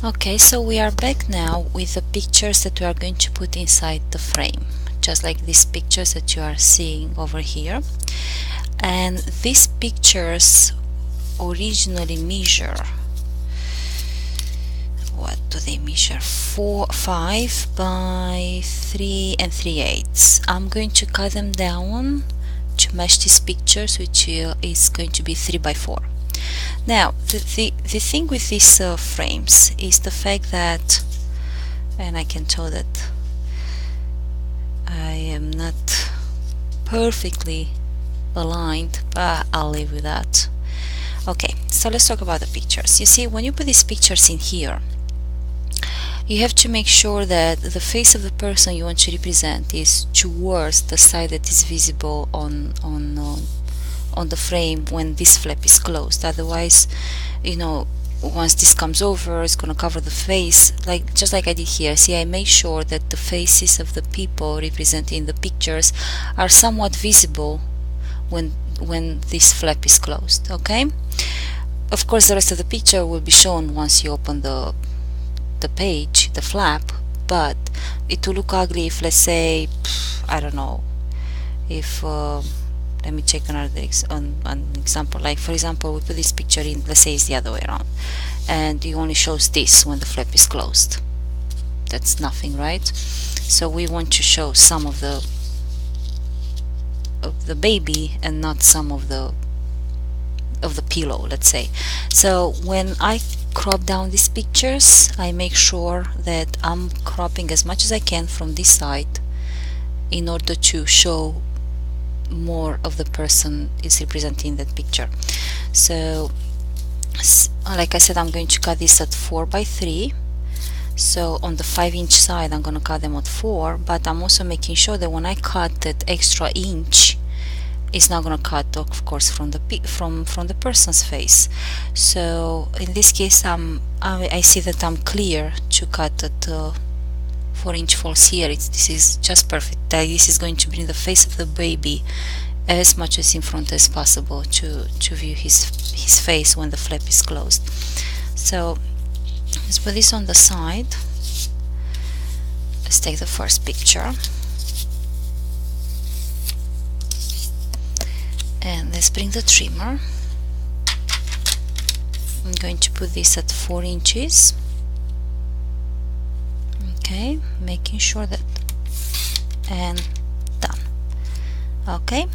Okay, so we are back now with the pictures that we are going to put inside the frame, just like these pictures that you are seeing over here. And these pictures originally measure, what do they measure? 5 by 3 and 3/8. I'm going to cut them down to match these pictures, which is going to be 3 by 4. Now, the thing with these frames is the fact that, and I can tell that I am not perfectly aligned, but I'll leave with that. Okay, so let's talk about the pictures. You see, when you put these pictures in here, you have to make sure that the face of the person you want to represent is towards the side that is visible on the frame when this flap is closed. Otherwise, you know, once this comes over, it's going to cover the face, like just like I did here. See, I made sure that the faces of the people represented in the pictures are somewhat visible when this flap is closed. Okay, of course the rest of the picture will be shown once you open the page, the flap, but it will look ugly if, let's say, I don't know, if let me check another an example. Like, for example, we put this picture in, let's say it's the other way around, and it only shows this when the flap is closed. That's nothing, right? So we want to show some of the baby and not some of the pillow, let's say. So when I crop down these pictures, I make sure that I'm cropping as much as I can from this side in order to show more of the person is representing that picture. So like I said, I'm going to cut this at 4 by 3. So on the 5-inch side I'm going to cut them at 4, but I'm also making sure that when I cut that extra inch, it's not going to cut, of course, from the person's face. So in this case, I see that I'm clear to cut at 4-inch false here. This is just perfect. This is going to bring the face of the baby as much as in front as possible to view his face when the flap is closed. So let's put this on the side. Let's take the first picture. And let's bring the trimmer. I'm going to put this at 4 inches. Okay, making sure that, and done. Okay,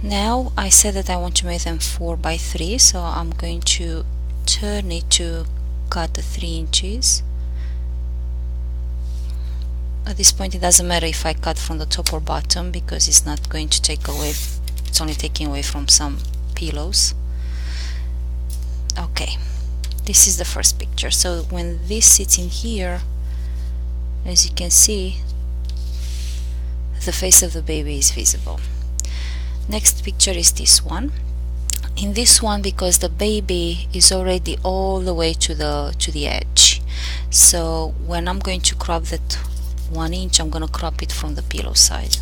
now I said that I want to make them 4 by 3, so I'm going to turn it to cut the 3 inches. At this point it doesn't matter if I cut from the top or bottom, because it's not going to take away, it's only taking away from some pillows. Okay, this is the first picture. So when this sits in here, as you can see, the face of the baby is visible. Next picture is this one. In this one, because the baby is already all the way to the edge, so when I'm going to crop that 1 inch, I'm going to crop it from the pillow side.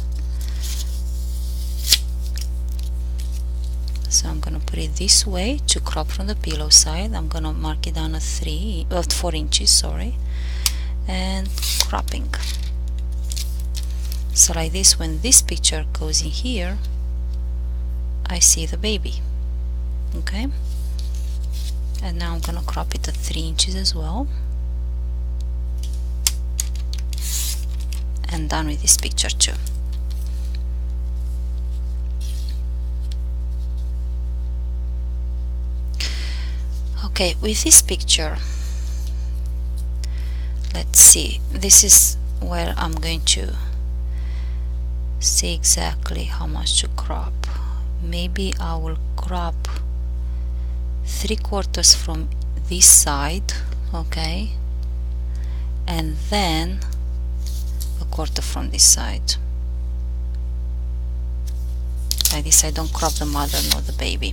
So I'm going to put it this way to crop from the pillow side. I'm going to mark it down at 4 inches, sorry, and cropping. So like this, when this picture goes in here, I see the baby. Okay, and now I'm going to crop it at 3 inches as well. And done with this picture too. Okay, with this picture, let's see, this is where I'm going to see exactly how much to crop. Maybe I will crop 3/4 from this side, okay, and then 1/4 from this side. Like this, I don't crop the mother nor the baby.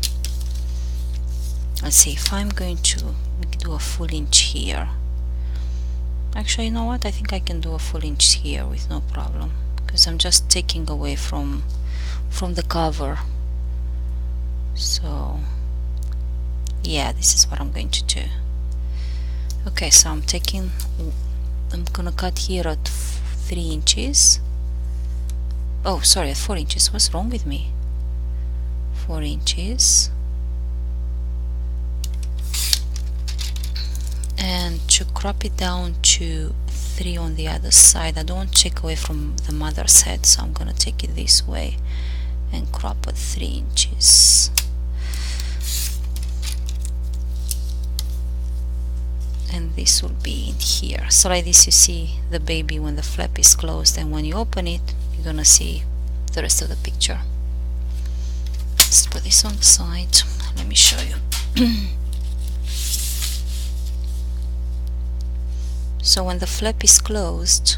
Let's see, if I'm going to do a full inch here, actually, you know what, I think I can do a full inch here with no problem, because I'm just taking away from the cover. So yeah, this is what I'm going to do. Okay, so I'm gonna cut here at 3 inches. Oh, sorry, at 4 inches. What's wrong with me? 4 inches. And to crop it down to 3 on the other side. I don't want to take away from the mother's head, so I'm gonna take it this way and crop at 3 inches. And this will be in here. So like this you see the baby when the flap is closed, and when you open it you're gonna see the rest of the picture. Let's put this on the side. Let me show you. So when the flap is closed,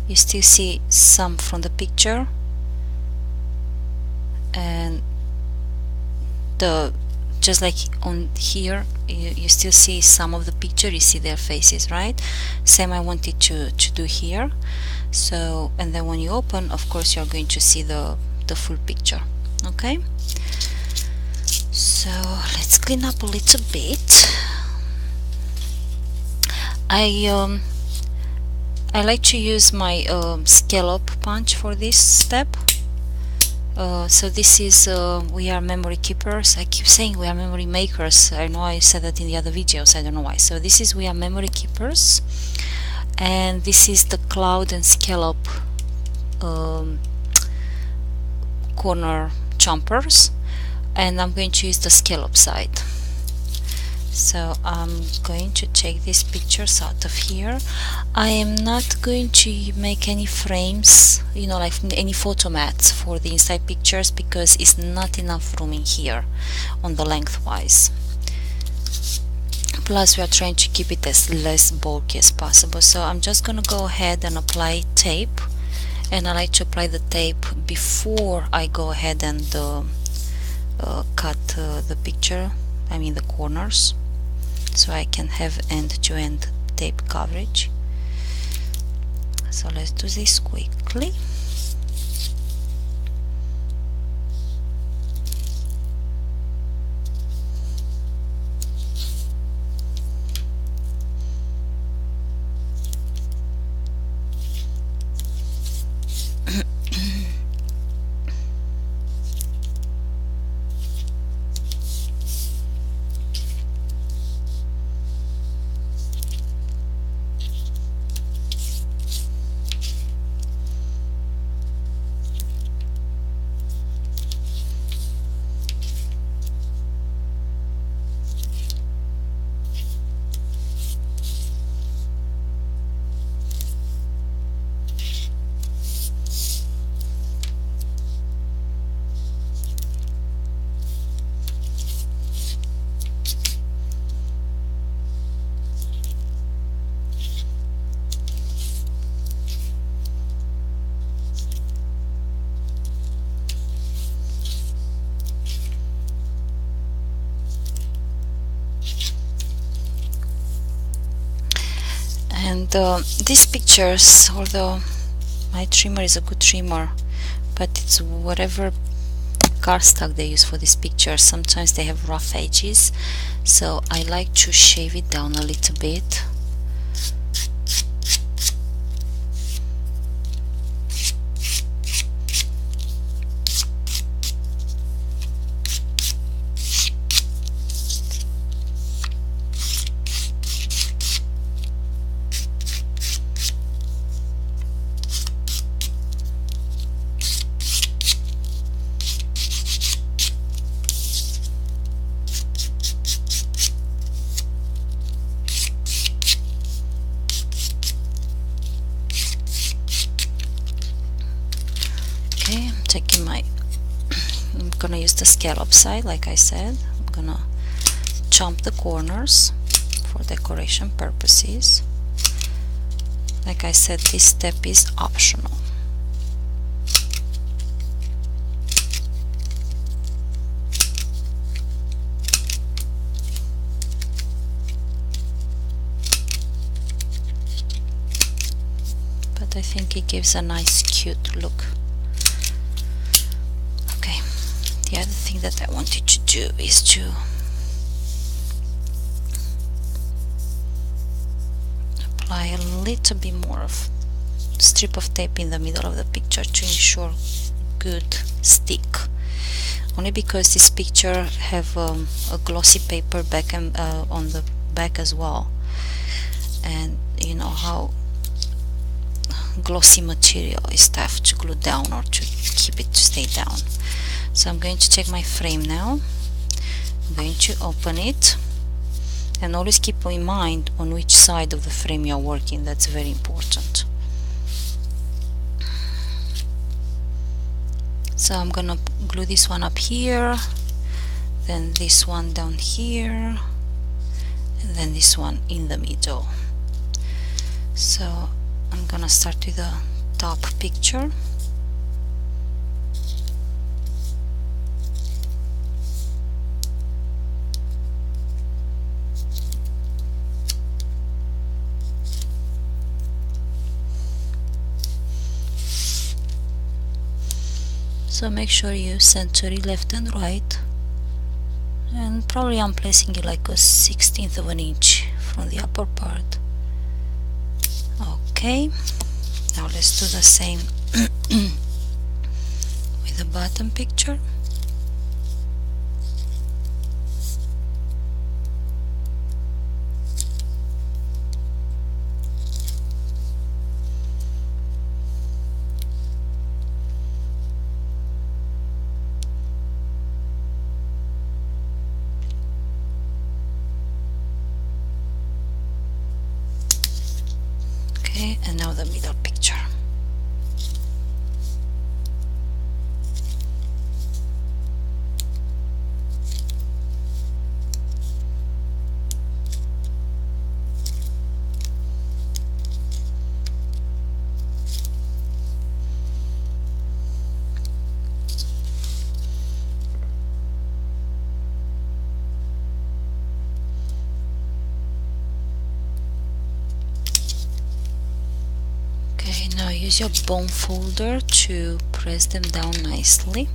you still see some from the picture, and just like on here, you still see some of the picture, you see their faces, right? Same I wanted to do here. So, and then when you open, of course you're going to see the full picture. Okay, so let's clean up a little bit. I like to use my scallop punch for this step. So this is we are memory keepers. I keep saying we are memory makers. I know I said that in the other videos, I don't know why. So this is we are memory keepers, and this is the cloud and scallop corner chompers, and I'm going to use the scallop side. So I'm going to take these pictures out of here. I am not going to make any frames, you know, like any photo mats for the inside pictures, because it's not enough room in here on the lengthwise. Plus we are trying to keep it as less bulky as possible. So I'm just gonna go ahead and apply tape, and I like to apply the tape before I go ahead and cut the picture, I mean the corners, so I can have end-to-end tape coverage. So let's do this quickly. And these pictures, although my trimmer is a good trimmer, but it's whatever cardstock they use for these pictures, sometimes they have rough edges, so I like to shave it down a little bit. Taking my, I'm gonna use the scallop side, like I said. I'm gonna chomp the corners for decoration purposes. Like I said, this step is optional. But I think it gives a nice cute look. The other thing that I wanted to do is to apply a little bit more of strip of tape in the middle of the picture to ensure good stick, only because this picture have a glossy paper back and on the back as well, and you know how glossy material is tough to glue down or to keep it to stay down. So I'm going to check my frame now. I'm going to open it, and always keep in mind on which side of the frame you're working. That's very important. So I'm gonna glue this one up here, then this one down here, and then this one in the middle. So I'm gonna start with the top picture. So make sure you center it left and right, and probably I'm placing it like a 1/16 of an inch from the upper part. Okay, now let's do the same with the bottom picture. Okay, and now the middle picture. Now use your bone folder to press them down nicely.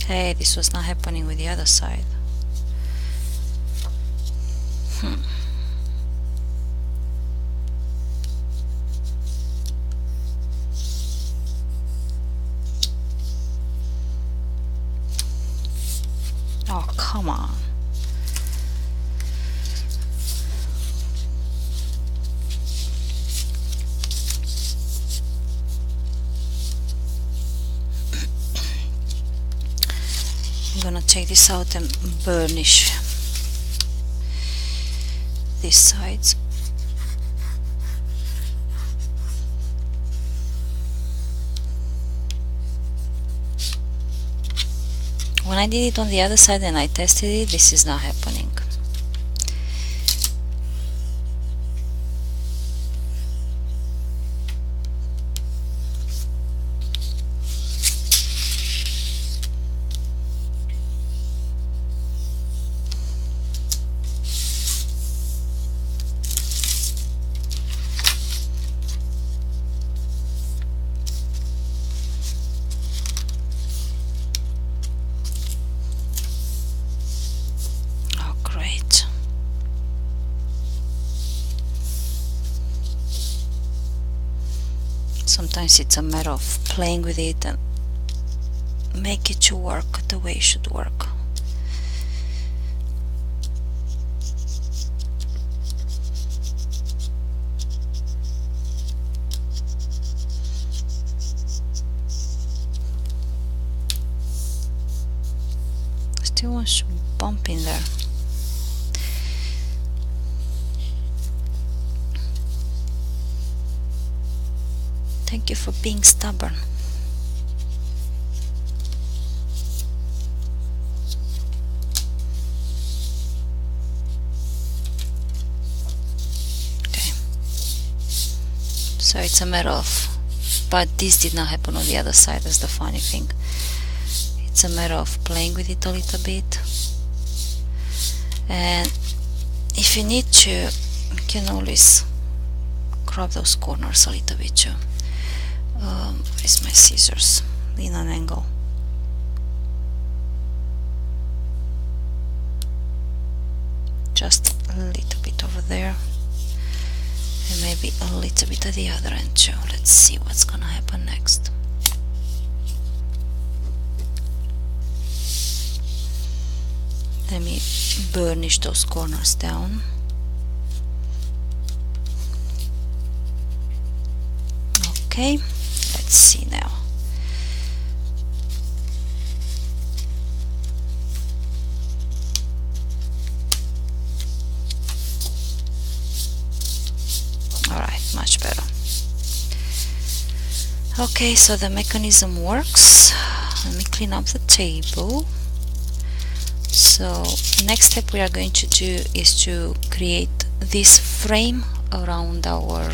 Hey, this was not happening with the other side. Oh, come on. I'm gonna take this out and burnish these sides. When I did it on the other side and I tested it, this is not happening. Sometimes it's a matter of playing with it and make it to work the way it should work. Still wants to bump in there. Thank you for being stubborn. Okay. So it's a matter of, but this did not happen on the other side, that's the funny thing. It's a matter of playing with it a little bit. And if you need to, you can always crop those corners a little bit too. Where's my scissors? In an angle. Just a little bit over there, and maybe a little bit at the other end too. Let's see what's gonna happen next. Let me burnish those corners down. Okay, let's see now. Alright, much better. Okay, so the mechanism works. Let me clean up the table. So next step we are going to do is to create this frame around our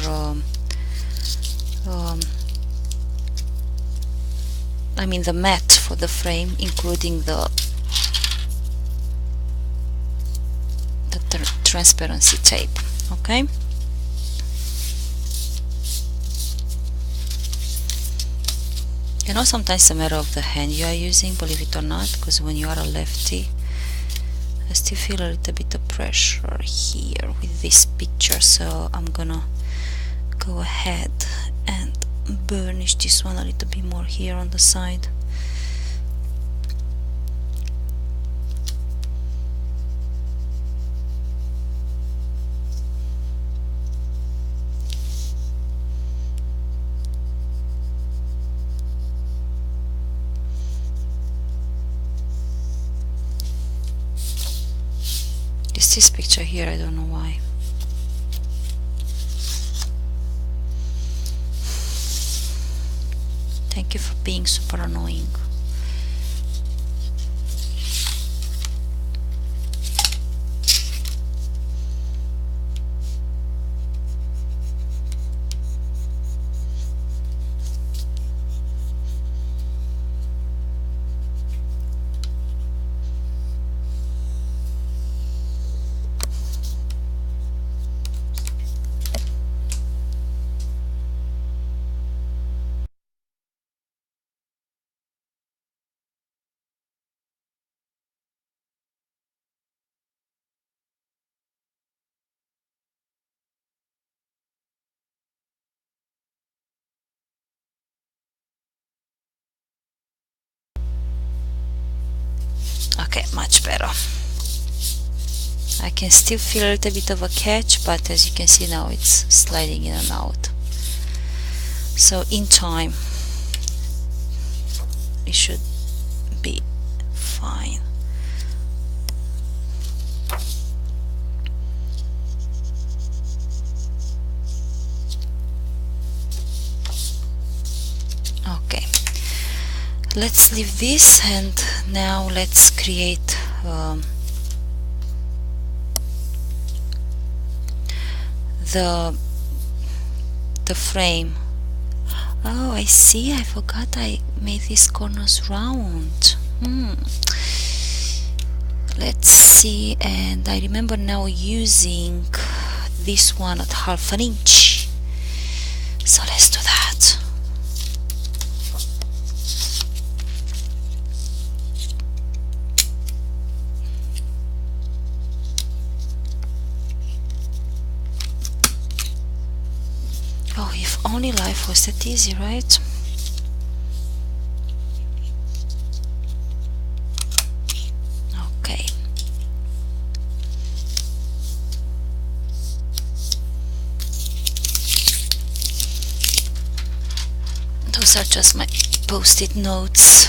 I mean the mat for the frame, including the transparency tape. Okay, you know, sometimes it's a matter of the hand you are using, believe it or not, because when you are a lefty, I still feel a little bit of pressure here with this picture, so I'm gonna go ahead and burnish this one a little bit more here on the side. This picture here, I don't know why. Thank you for being super annoying. Okay, much better. I can still feel a little bit of a catch, but as you can see now it's sliding in and out. So in time it should be fine. Okay, let's leave this, and now let's create the frame. Oh, I see, I forgot I made these corners round. Let's see, and I remember now using this one at 1/2 inch, so let's do that. Oh, if only life was that easy, right? Okay. Those are just my post-it notes,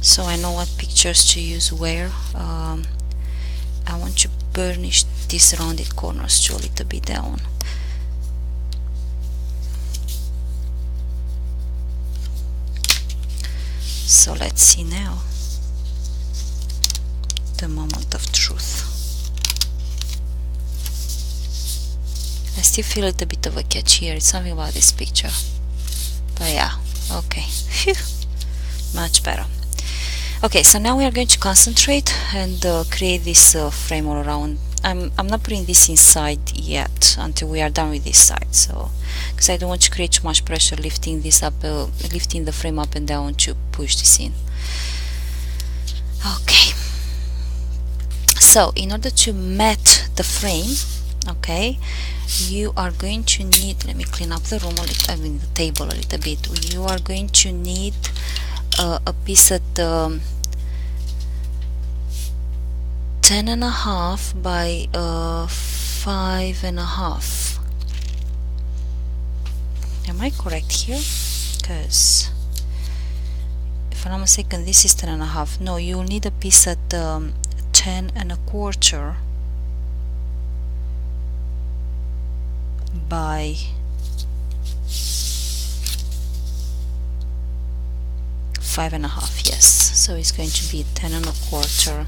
so I know what pictures to use where. I want to burnish these rounded corners to a little bit down. So let's see now the moment of truth. I still feel a little bit of a catch here. It's something about this picture, but yeah, okay. Phew. Much better. Okay, so now we are going to concentrate and create this frame all around I'm not putting this inside yet until we are done with this side, so because I don't want to create too much pressure lifting this up, lifting the frame up and down to push this in. Okay, so in order to mat the frame, okay, you are going to need, let me clean up the room a little, I mean the table a little bit. You are going to need a piece at 10.5 by 5.5. Am I correct here? Because if I'm not mistaken, this is 10.5. No, you'll need a piece at 10.25 by 5.5. Yes, so it's going to be 10.25.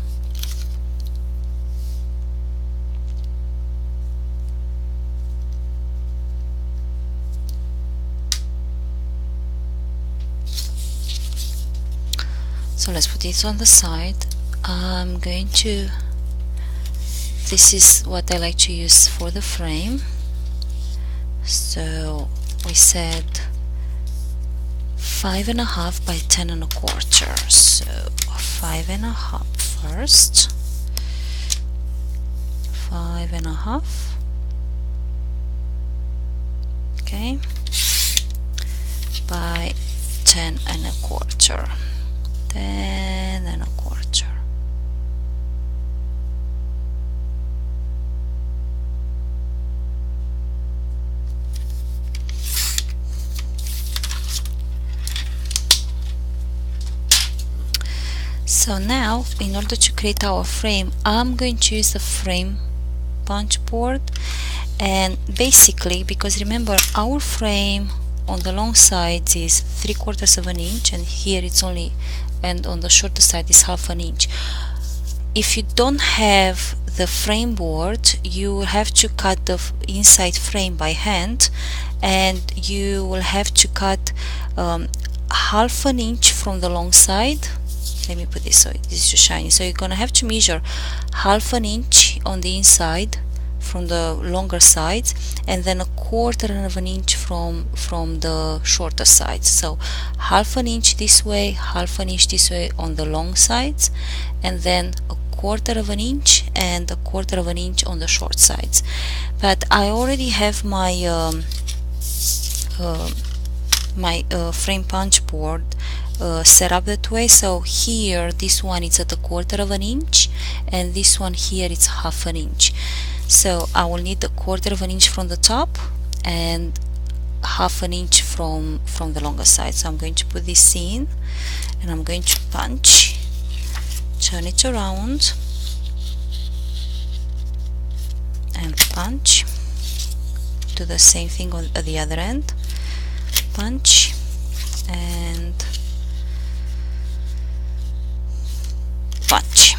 So let's put it on the side. I'm going to, this is what I like to use for the frame. So we said 5.5 by 10.25. So 5.5 first, 5.5, okay, by 10.25. 10.25. So now, in order to create our frame, I'm going to use the frame punch board, and basically, because remember our frame on the long sides is 3/4 of an inch, and here it's only, and on the shorter side is 1/2 an inch. If you don't have the frame board, you will have to cut the inside frame by hand, and you will have to cut 1/2 an inch from the long side. Let me put this so this is shiny. So you're gonna have to measure 1/2 an inch on the inside from the longer sides, and then 1/4 of an inch from the shorter sides. So 1/2 an inch this way, 1/2 an inch this way on the long sides, and then 1/4 of an inch and 1/4 of an inch on the short sides. But I already have my frame punch board set up that way. So here this one is at 1/4 of an inch, and this one here is 1/2 an inch. So I will need 1/4 of an inch from the top and 1/2 an inch from the longer side. So I'm going to put this in, and I'm going to punch, turn it around, and punch. Do the same thing on the other end, punch, and punch.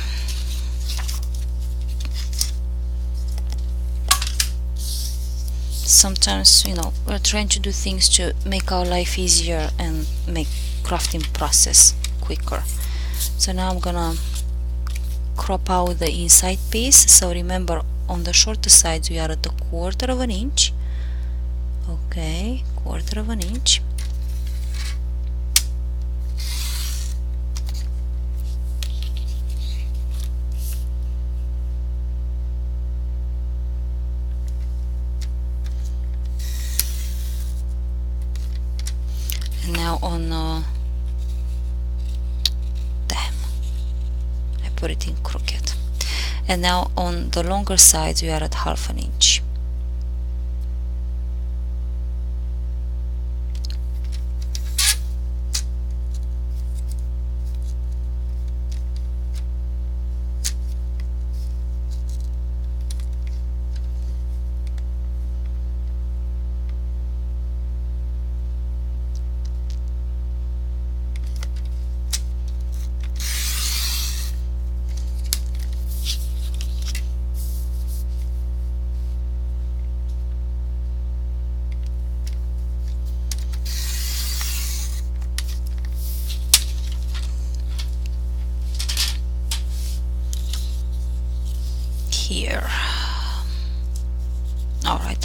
Sometimes, you know, we're trying to do things to make our life easier and make crafting process quicker. So now I'm gonna crop out the inside piece. So remember, on the shorter sides we are at 1/4 of an inch. Okay, 1/4 of an inch. And now on damn, I put it in crooked. And now on the longer sides we are at 1/2 an inch.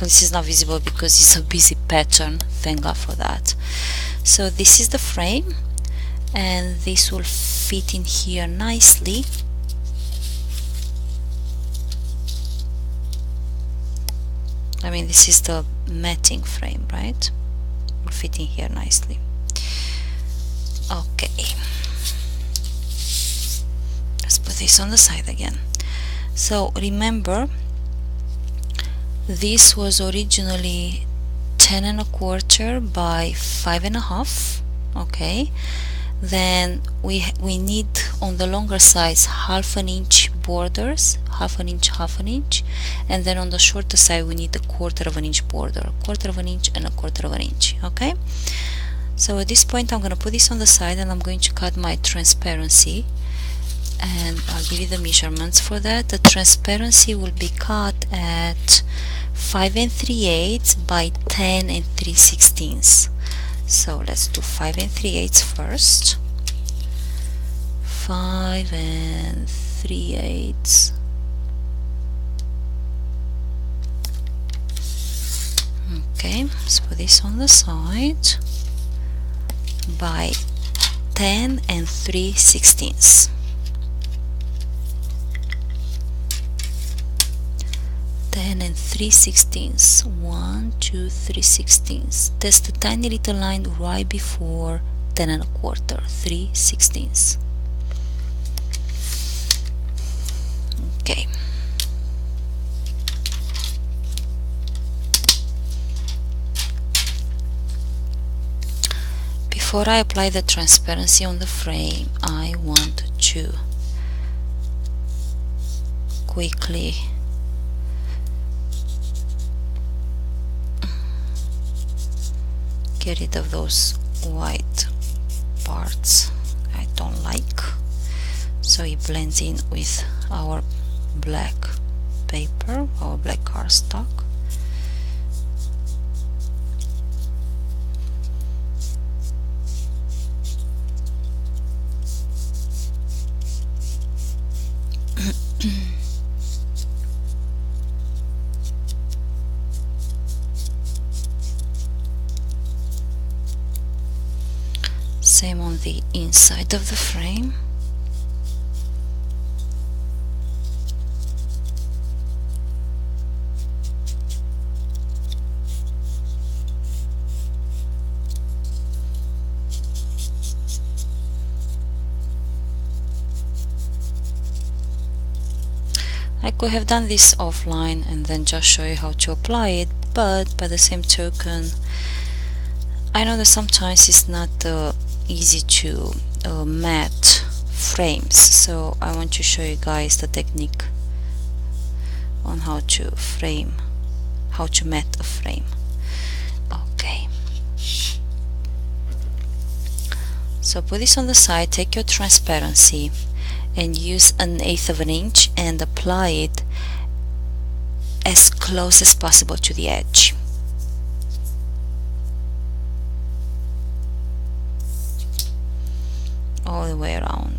this is not visible because it's a busy pattern, thank God for that. So this is the frame, and this will fit in here nicely. I mean, this is the matting frame, right? Will fit in here nicely. Okay, let's put this on the side again. So remember, this was originally 10 1/4 by 5 1/2. Okay, then we need on the longer sides 1/2 inch borders, 1/2 inch, 1/2 inch, and then on the shorter side we need a 1/4 inch border, 1/4 inch and 1/4 inch. Okay, so at this point I'm going to put this on the side, and I'm going to cut my transparency, and I'll give you the measurements for that. The transparency will be cut at 5 3/8 by 10 3/16. So let's do 5 3/8 first. 5 3/8. Okay, let's put this on the side by 10 3/16. 10 3/16. 1, 2, 3/16. That's the tiny little line right before 10 1/4. 3/16. Okay. Before I apply the transparency on the frame, I want to quickly get rid of those white parts I don't like, so it blends in with our black paper, our black cardstock. Same on the inside of the frame. I could have done this offline and then just show you how to apply it, but by the same token, I know that sometimes it's not easy to mat frames, so I want to show you guys the technique on how to mat a frame. Okay, so put this on the side, take your transparency and use 1/8 of an inch and apply it as close as possible to the edge. All the way around.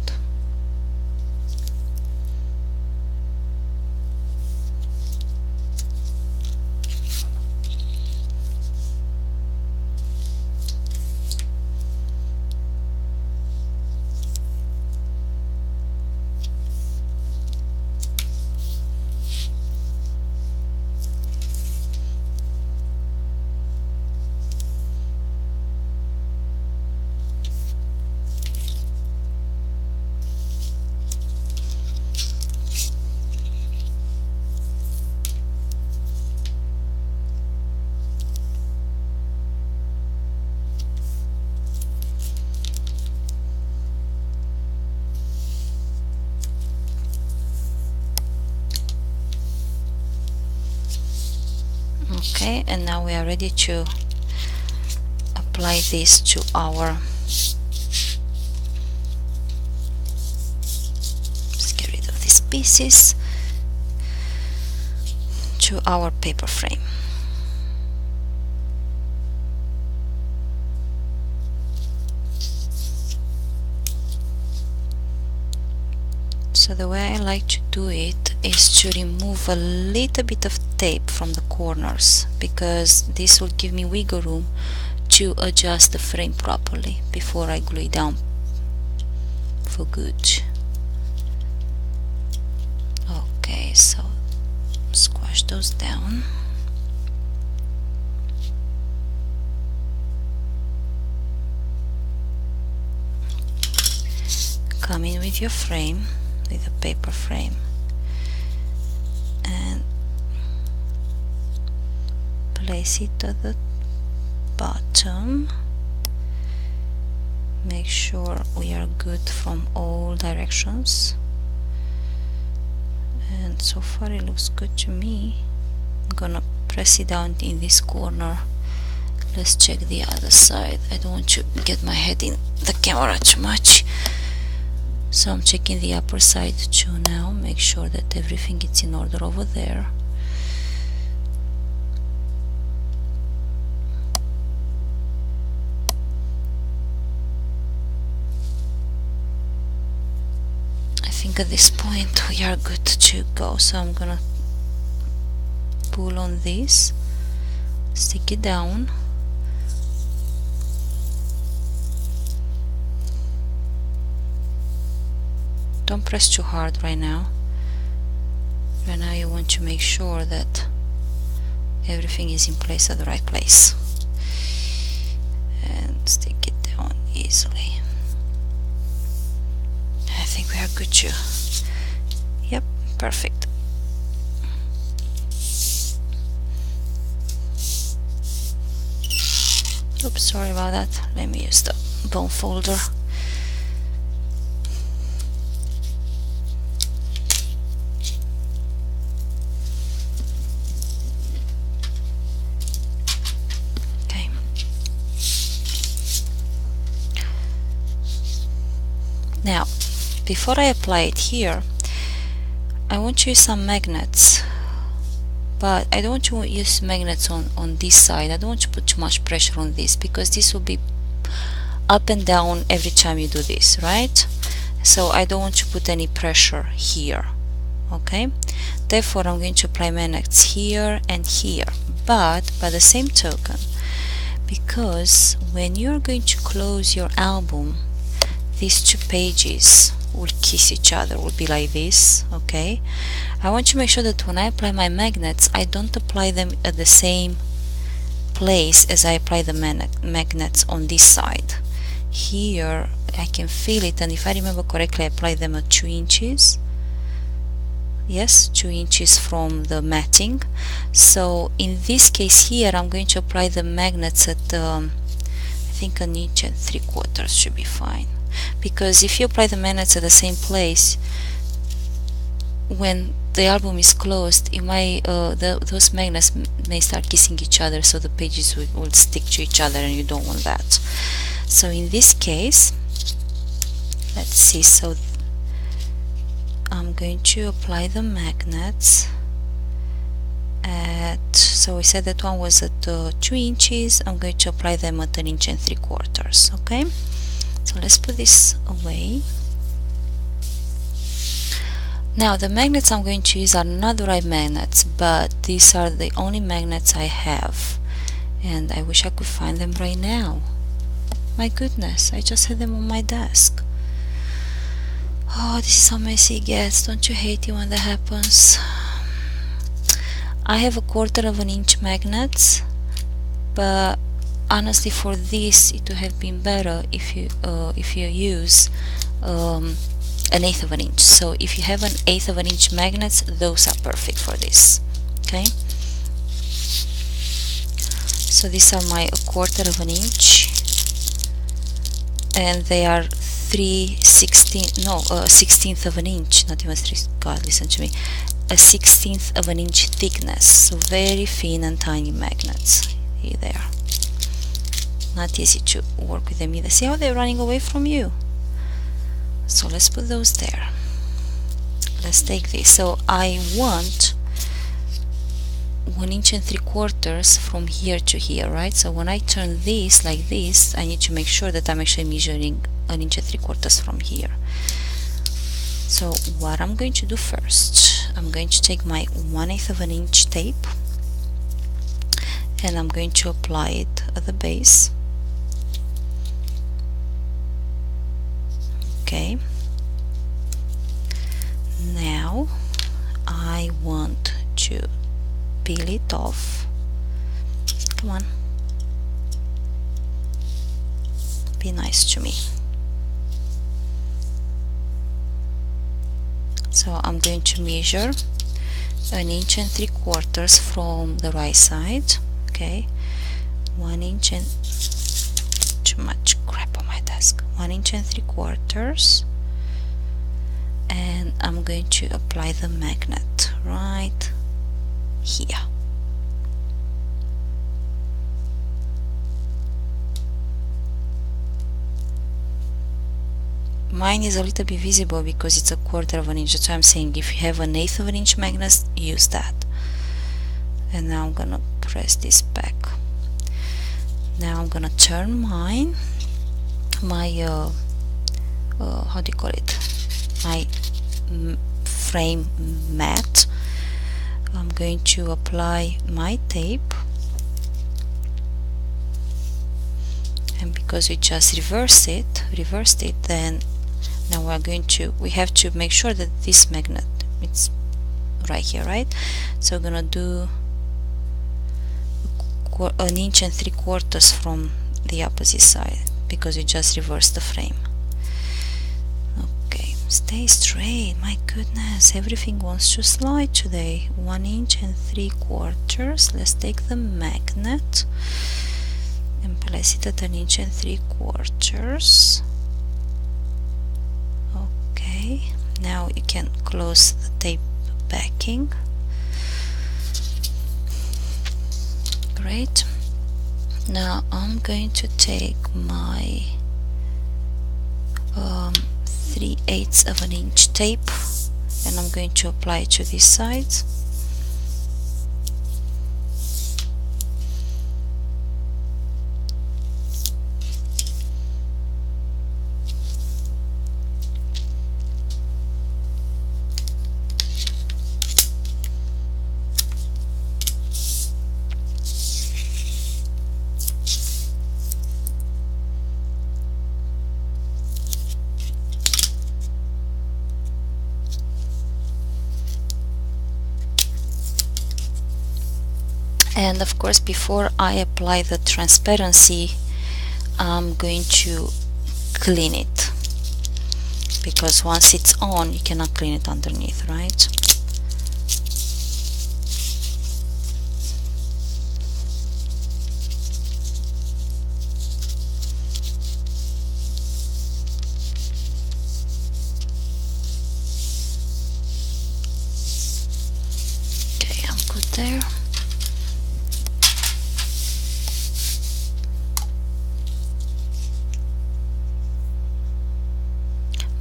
Okay, and now we are ready to apply this to our, let's get rid of these pieces, to our paper frame. So the way I like to do it is to remove a little bit of tape from the corners, because this will give me wiggle room to adjust the frame properly before I glue it down for good. Okay, so squash those down. Come in with your frame, with a paper frame, and place it at the bottom. Make sure we are good from all directions, and so far it looks good to me. I'm gonna press it down in this corner. Let's check the other side. I don't want to get my head in the camera too much. So I'm checking the upper side too now, make sure that everything is in order over there. I think at this point we are good to go, so I'm gonna pull on this, stick it down. Don't press too hard right now. Right now you want to make sure that everything is in place at the right place. And stick it down easily. I think we are good too. Yep, perfect. Oops, sorry about that. Let me use the bone folder. Now, before I apply it here, I want to use some magnets, but I don't want to use magnets on this side. I don't want to put too much pressure on this, because this will be up and down every time you do this, right? So I don't want to put any pressure here, okay? Therefore I'm going to apply magnets here and here, but by the same token, because when you're going to close your album, these two pages will kiss each other, will be like this, okay? I want to make sure that when I apply my magnets, I don't apply them at the same place as I apply the magnets on this side. Here I can feel it, and if I remember correctly, I apply them at 2 inches. Yes, 2 inches from the matting. So in this case here, I'm going to apply the magnets at I think 1 3/4 inches should be fine. Because if you apply the magnets at the same place, when the album is closed, it might, those magnets may start kissing each other, so the pages will stick to each other, and you don't want that. So in this case, let's see, so I'm going to apply the magnets at, so we said that one was at 2 inches, I'm going to apply them at 1 3/4 inches, okay? So let's put this away. Now the magnets I'm going to use are not the right magnets, but these are the only magnets I have, and I wish I could find them right now. My goodness, I just had them on my desk. Oh, this is how messy it gets. Don't you hate it when that happens? I have 1/4 inch magnets, but honestly, for this it would have been better if you use 1/8 inch. So if you have 1/8 inch magnets, those are perfect for this. Okay. So these are my 1/4 inch, and they are 1/16 of an inch, not even 3. God, listen to me. A 1/16 of an inch thickness. So very thin and tiny magnets. Here they are. Not easy to work with them either. See how they're running away from you? So let's put those there. Let's take this. So I want 1 3/4 inches from here to here, right? So when I turn this like this, I need to make sure that I'm actually measuring 1 3/4 inches from here. So what I'm going to do first, I'm going to take my 1/8 of an inch tape and I'm going to apply it at the base. Okay, now I want to peel it off. Come on, be nice to me. So I'm going to measure 1 3/4 inches from the right side. Okay, 1 inch and too much crap on my desk. 1 3/4 inches, and I'm going to apply the magnet right here. Mine is a little bit visible because it's 1/4 of an inch. That's why I'm saying if you have 1/8 of an inch magnet, use that. And now I'm gonna press this back. Now I'm gonna turn my how do you call it, my frame mat. I'm going to apply my tape, and because we just reversed it, then now we have to make sure that this magnet, it's right here, right? So we're gonna do 1 3/4 inches from the opposite side because we just reversed the frame. Okay, stay straight, my goodness, everything wants to slide today. 1 3/4 inches. Let's take the magnet and place it at 1 3/4 inches. Okay, now you can close the tape backing. Great. Now I'm going to take my 3/8 of an inch tape and I'm going to apply it to this side. And of course, before I apply the transparency, I'm going to clean it, because once it's on you cannot clean it underneath, right? Okay, I'm good there.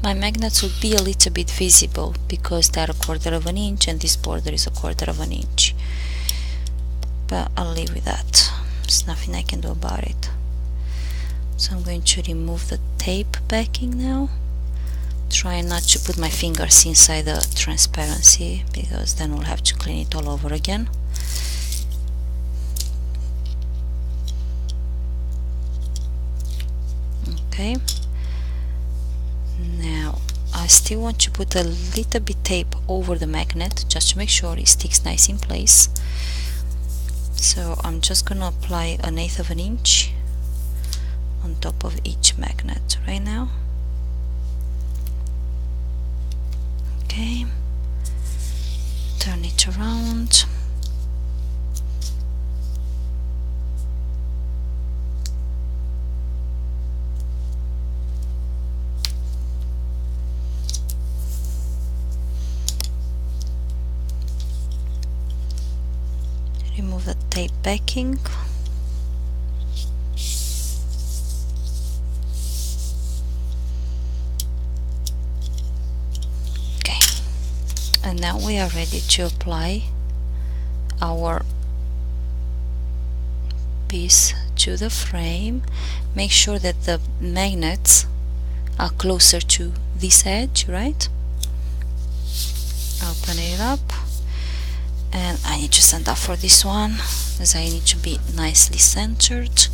My magnets will be a little bit visible because they're 1/4 of an inch and this border is 1/4 of an inch, but I'll leave with that. There's nothing I can do about it. So I'm going to remove the tape backing now. Try not to put my fingers inside the transparency because then we'll have to clean it all over again. Okay. Now I still want to put a little bit tape over the magnet just to make sure it sticks nice in place. So I'm just gonna apply 1/8 of an inch on top of each magnet right now. Okay, turn it around. Remove the tape backing. Okay, and now we are ready to apply our piece to the frame. Make sure that the magnets are closer to this edge, right? open it up, and I need to stand up for this one as I need to be nicely centered.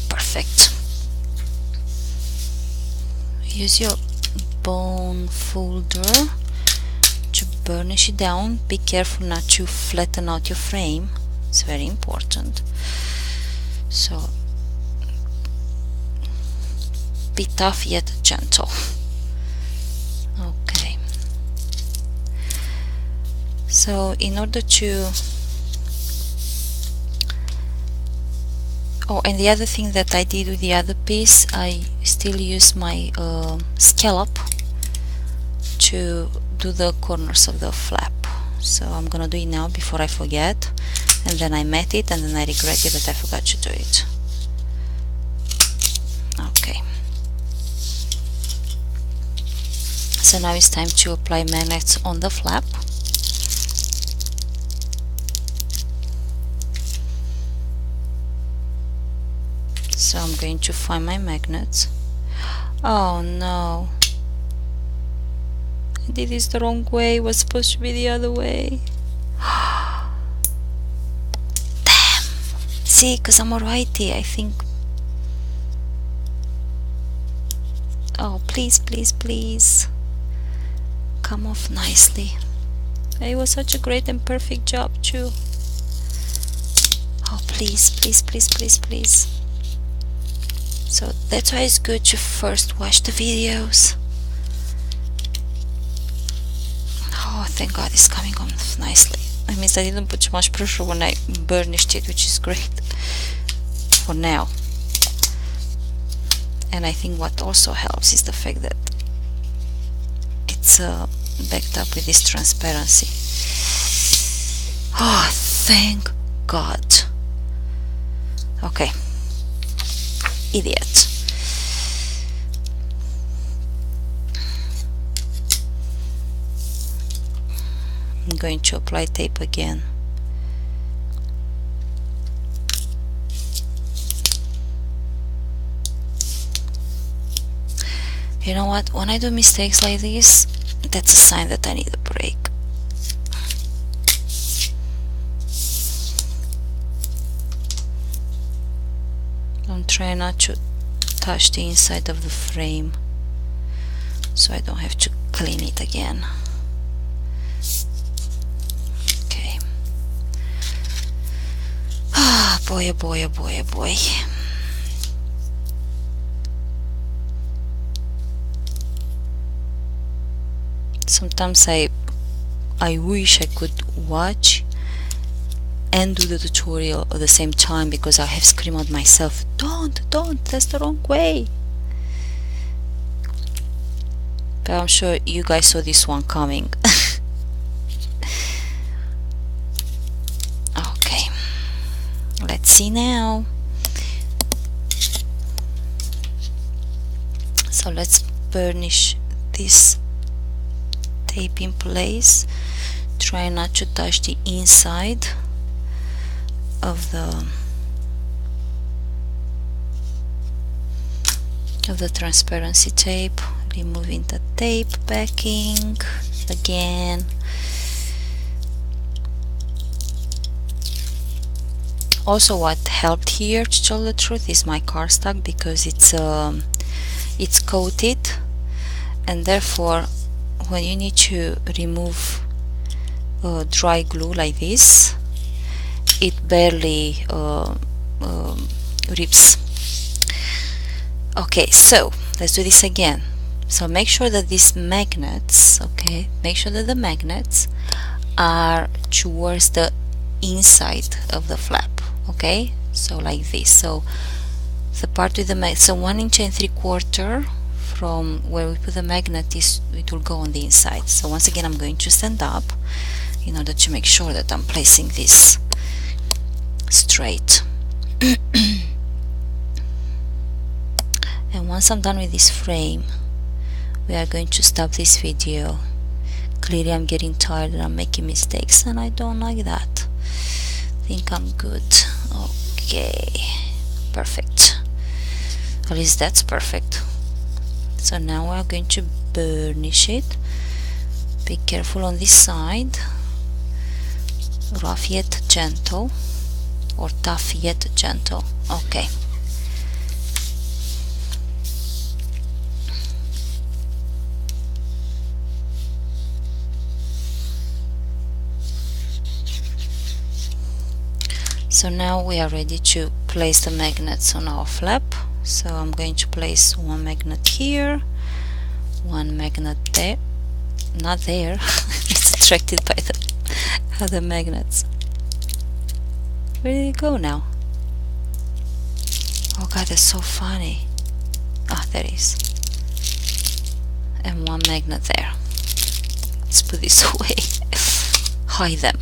Perfect. Use your bone folder to burnish it down. Be careful not to flatten out your frame, it's very important. So be tough yet gentle. Okay, so in order to and the other thing that I did with the other piece, I still use my scallop to do the corners of the flap. So I'm gonna do it now before I forget, and then I met it and then I regretted that I forgot to do it. Okay. So now it's time to apply magnets on the flap. So I'm going to find my magnets. Oh no, I did this the wrong way. It was supposed to be the other way. Damn! See, because I'm a righty, I think. Oh, please, please, please. Come off nicely. It was such a great and perfect job too. Oh, please, please, please, please, please. So that's why it's good to first watch the videos. Oh, thank God it's coming on nicely. That means I didn't put too much pressure when I burnished it, which is great for now. And I think what also helps is the fact that it's backed up with this transparency. Oh, thank God. Okay. Idiot. I'm going to apply tape again. You know what? When I do mistakes like this, that's a sign that I need a break. I'm trying not to touch the inside of the frame so I don't have to clean it again. Okay. Ah, boy, oh boy, oh boy, oh boy. Sometimes I wish I could watch and do the tutorial at the same time, because I have screamed at myself, don't, that's the wrong way. But I'm sure you guys saw this one coming. Okay, let's see now. So let's burnish this tape in place. Try not to touch the inside of the transparency tape. Removing the tape backing again. Also, what helped here, to tell the truth, is my cardstock, because it's coated, and therefore when you need to remove dry glue like this, it barely rips. Okay, so let's do this again. So make sure that these magnets, okay, make sure that the magnets are towards the inside of the flap, okay, so like this. So the part with the so 1 inch and 3/4 from where we put the magnet, it will go on the inside. So once again, I'm going to stand up in order to make sure that I'm placing this straight. And once I'm done with this frame, we are going to stop this video. Clearly I'm getting tired and I'm making mistakes, and I don't like that. I think I'm good. Okay, perfect. At least that's perfect. So now we are going to burnish it. Be careful on this side. Rough yet gentle, or tough yet gentle. Okay. So now we are ready to place the magnets on our flap. So I'm going to place one magnet here, one magnet there, not there, it's attracted by the other magnets. Where did it go now? Oh god, that's so funny. Ah, there it is. And one magnet there. Let's put this away. Hide them.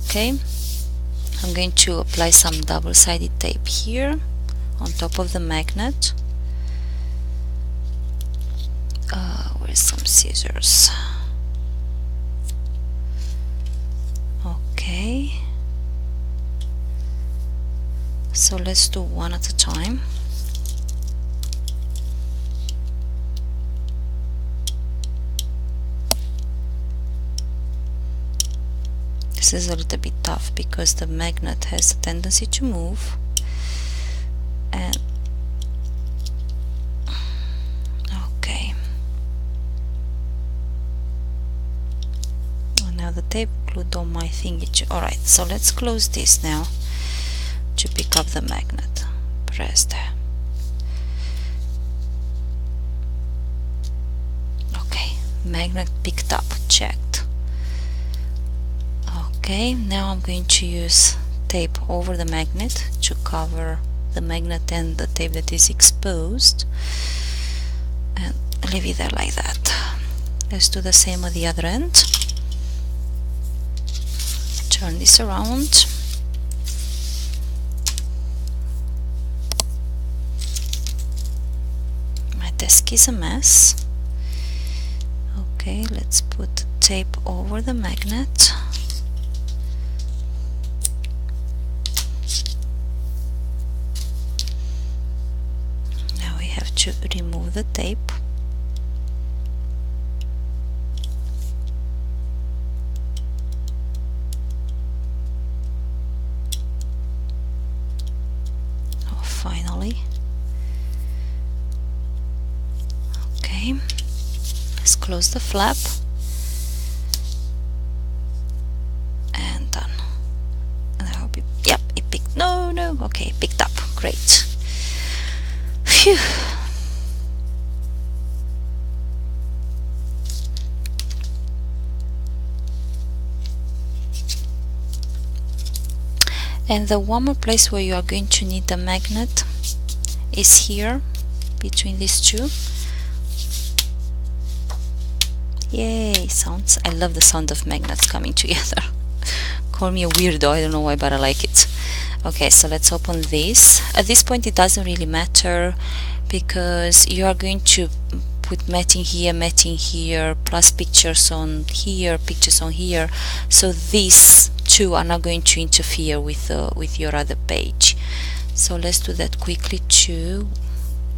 Okay, I'm going to apply some double-sided tape here on top of the magnet. Where's some scissors? Okay, so let's do one at a time. This is a little bit tough because the magnet has a tendency to move, and okay, well, now the tape glued on my thingy. Alright, so let's close this now to pick up the magnet. Press there. Okay, magnet picked up, checked. Okay, now I'm going to use tape over the magnet to cover the magnet and the tape that is exposed, and leave it there like that. Let's do the same at the other end. Turn this around. My desk is a mess. Okay, let's put tape over the magnet. To remove the tape. Oh, finally. Okay, let's close the flap and done. And I hope yep, it picked. No, okay, it picked up. Great. Phew. And the one more place where you are going to need the magnet is here, between these two. Yay, sounds. I love the sound of magnets coming together. Call me a weirdo, I don't know why, but I like it. Okay, so let's open this. At this point it doesn't really matter because you are going to put matting here, plus pictures on here, pictures on here. So these two are not going to interfere with your other page. So let's do that quickly too.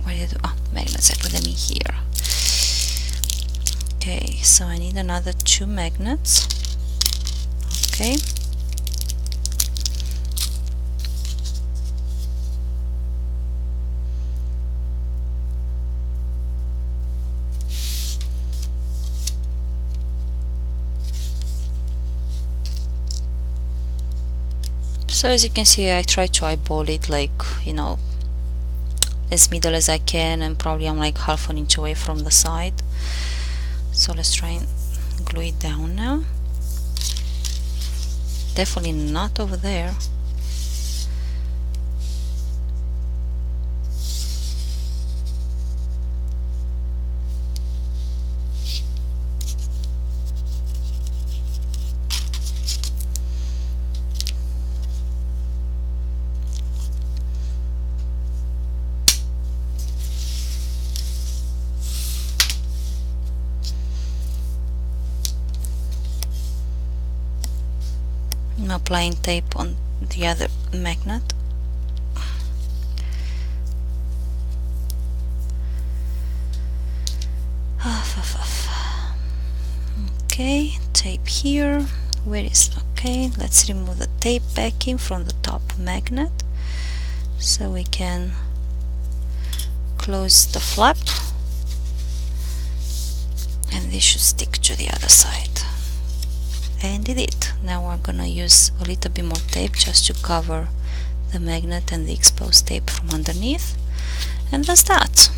Where did magnets? I put them in here. Okay, so I need another 2 magnets. Okay. So as you can see, I try to eyeball it, like, you know, as middle as I can, and probably I'm like half an inch away from the side. So let's try and glue it down now. Definitely not over there. I'm applying tape on the other magnet. Okay, tape here. Where is okay? Let's remove the tape backing from the top magnet so we can close the flap, and this should stick to the other side. And it did. Now we're gonna use a little bit more tape just to cover the magnet and the exposed tape from underneath, and that's that.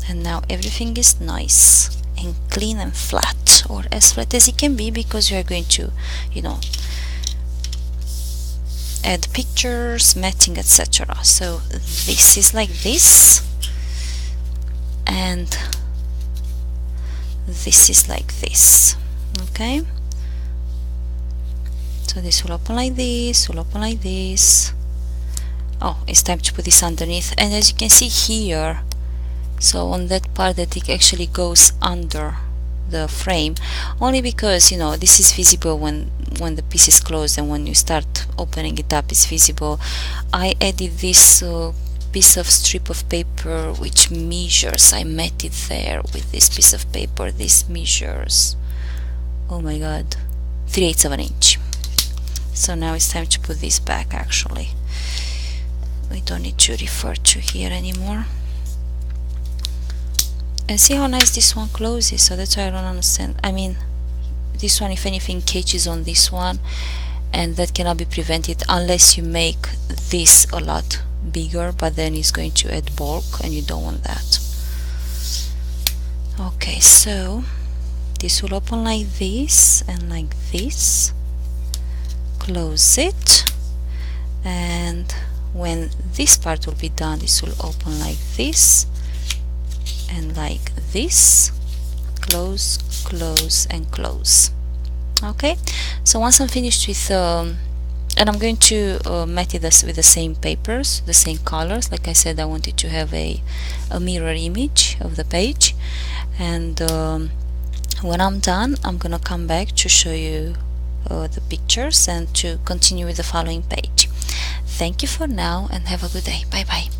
And now everything is nice and clean and flat, or as flat as it can be, because you are going to, you know, add pictures, matting, etc. So this is like this, and this is like this. Okay, so this will open like this, will open like this. Oh, it's time to put this underneath, and as you can see here, so on that part that it actually goes under the frame, only because, you know, this is visible when the piece is closed, and when you start opening it up it's visible. I added this piece of strip of paper which measures. I met it there with this piece of paper. This measures, oh my god, 3/8 of an inch. So now it's time to put this back. Actually, we don't need to refer to here anymore. And see how nice this one closes. So that's why I don't understand. I mean, this one, if anything, catches on this one, and that cannot be prevented unless you make this a lot bigger, but then it's going to add bulk and you don't want that. Okay, so this will open like this and like this. Close it, and when this part will be done, this will open like this and like this. Close, close, and close. Okay, so once I'm finished with and I'm going to mat it with the same papers, the same colors. Like I said, I wanted to have a mirror image of the page, and when I'm done, I'm gonna come back to show you the pictures and to continue with the following page. Thank you for now, and have a good day. Bye bye.